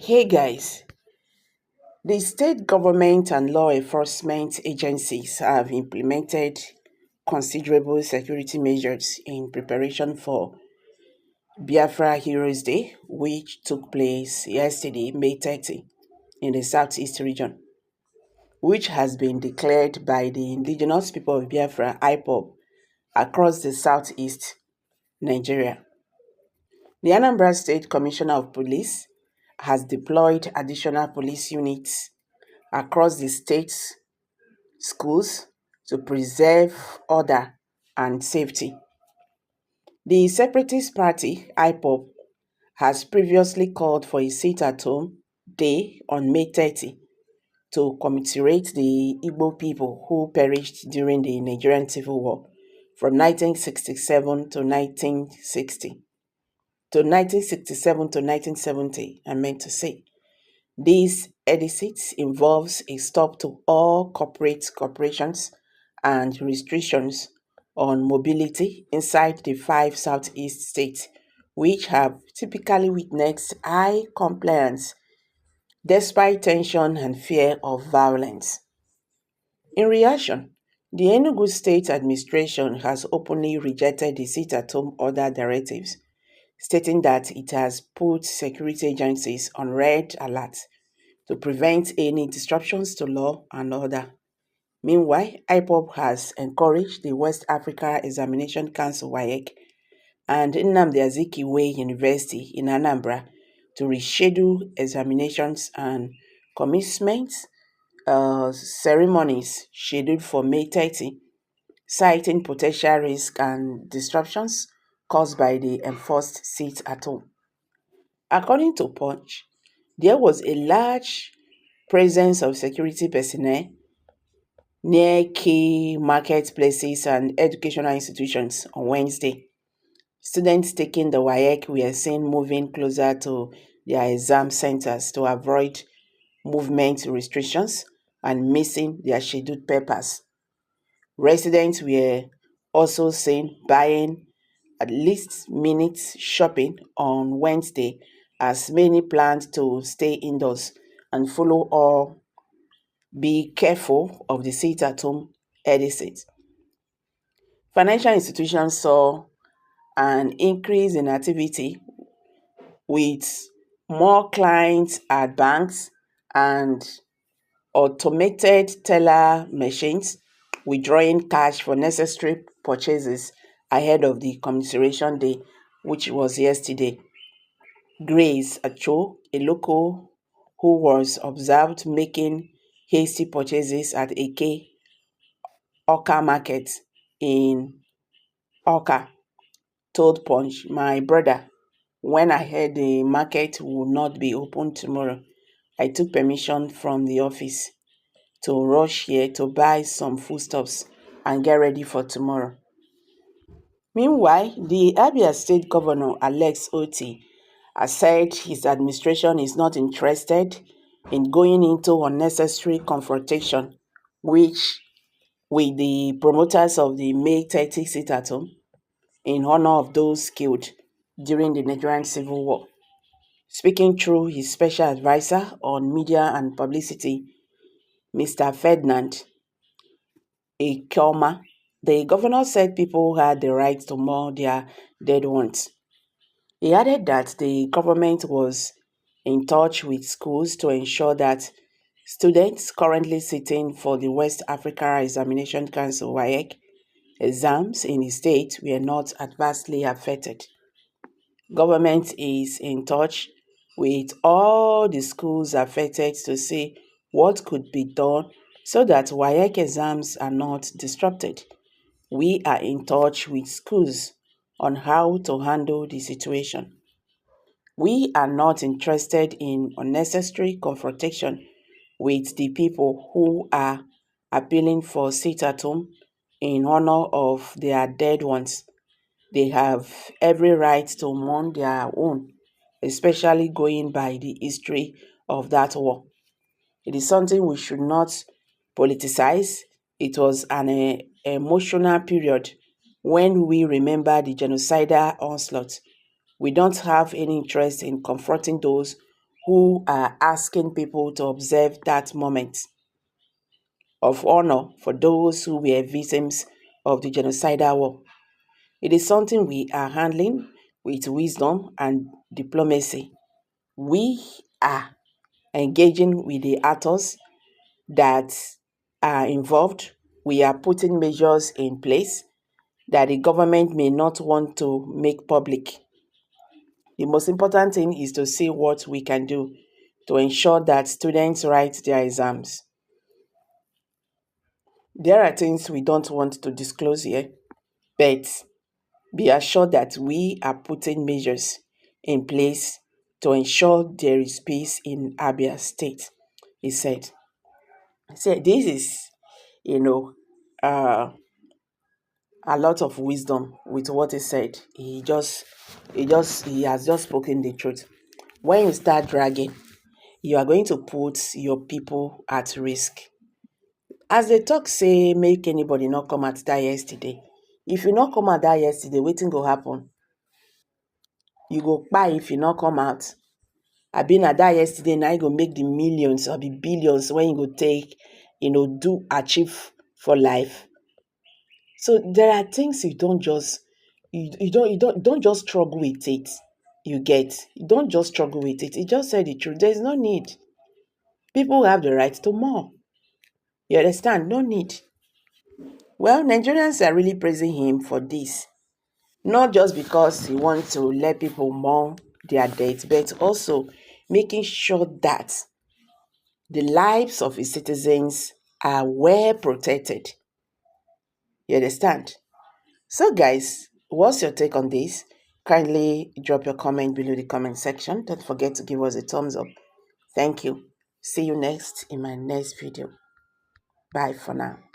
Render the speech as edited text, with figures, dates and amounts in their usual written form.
Hey guys, the state government and law enforcement agencies have implemented considerable security measures in preparation for Biafra Heroes Day, which took place yesterday, May 30, in the Southeast region, which has been declared by the indigenous people of Biafra, IPOB, across the Southeast Nigeria. The Anambra State Commissioner of Police has deployed additional police units across the state's schools to preserve order and safety. The separatist party, IPOB, has previously called for a sit-at-home day on May 30 to commemorate the Igbo people who perished during the Nigerian Civil War from 1967 to 1960. To 1967 to 1970, I meant to say. This edict involves a stop to all corporations and restrictions on mobility inside the 5 southeast states, which have typically witnessed high compliance despite tension and fear of violence. In reaction, the Enugu State Administration has openly rejected the sit-at-home order directives, stating that it has put security agencies on red alert to prevent any disruptions to law and order. Meanwhile, IPOB has encouraged the West Africa Examination Council (WAEC) and Nnamdi Azikiwe University in Anambra to reschedule examinations and commencement ceremonies scheduled for May 30, citing potential risk and disruptions caused by the enforced sit-at-home. According to Punch, there was a large presence of security personnel near key marketplaces and educational institutions on Wednesday. Students taking the WAEC were seen moving closer to their exam centers to avoid movement restrictions and missing their scheduled papers. Residents were also seen buying at least minutes shopping on Wednesday, as many planned to stay indoors and follow or be careful of the sit-at-home edict. Financial institutions saw an increase in activity with more clients at banks and automated teller machines withdrawing cash for necessary purchases ahead of the commemoration day, which was yesterday. Grace Acho, a local who was observed making hasty purchases at Eke Oka Market in Oka, told Punch, "My brother, when I heard the market would not be open tomorrow, I took permission from the office to rush here to buy some foodstuffs and get ready for tomorrow." Meanwhile, the Abia State Governor Alex Oti has said his administration is not interested in going into unnecessary confrontation which with the promoters of the May 30 sit-at-home in honor of those killed during the Nigerian Civil War. Speaking through his special advisor on media and publicity, Mr. Ferdinand Ekioma, the governor said people had the right to mourn their dead ones. He added that the government was in touch with schools to ensure that students currently sitting for the West Africa Examination Council (WAEC) exams in the state were not adversely affected. Government is in touch with all the schools affected to see what could be done so that WAEC exams are not disrupted. We are in touch with schools on how to handle the situation. We are not interested in unnecessary confrontation with the people who are appealing for sit-at-home in honor of their dead ones. They have every right to mourn their own, especially going by the history of that war. It is something we should not politicize. It was an emotional period when we remember the genocidal onslaught. We don't have any interest in confronting those who are asking people to observe that moment of honor for those who were victims of the genocidal war. It is something we are handling with wisdom and diplomacy. We are engaging with the actors that are involved. We are putting measures in place that the government may not want to make public. The most important thing is to see what we can do to ensure that students write their exams. There are things we don't want to disclose here, but be assured that we are putting measures in place to ensure there is peace in Abia State, he said. So this is, you know, uh, a lot of wisdom with what he said. He has just spoken the truth. When you start dragging, you are going to put your people at risk. As they talk say, make anybody not come at that yesterday. If you not come at that yesterday, wetin go happen? You go kpai if you not come out. I been at that yesterday, now you go make the millions or the billions when you go take, do achieve for life. So there are things you don't just you don't just struggle with it. You get, you don't just struggle with it. You just said the truth. There's no need. People have the right to more. You understand? No need. Well, Nigerians are really praising him for this. Not just because he wants to let people mourn their death, but also making sure that the lives of his citizens are well protected. You understand? So, guys, what's your take on this? Kindly drop your comment below the comment section. Don't forget to give us a thumbs up. Thank you. See you next in my next video. Bye for now.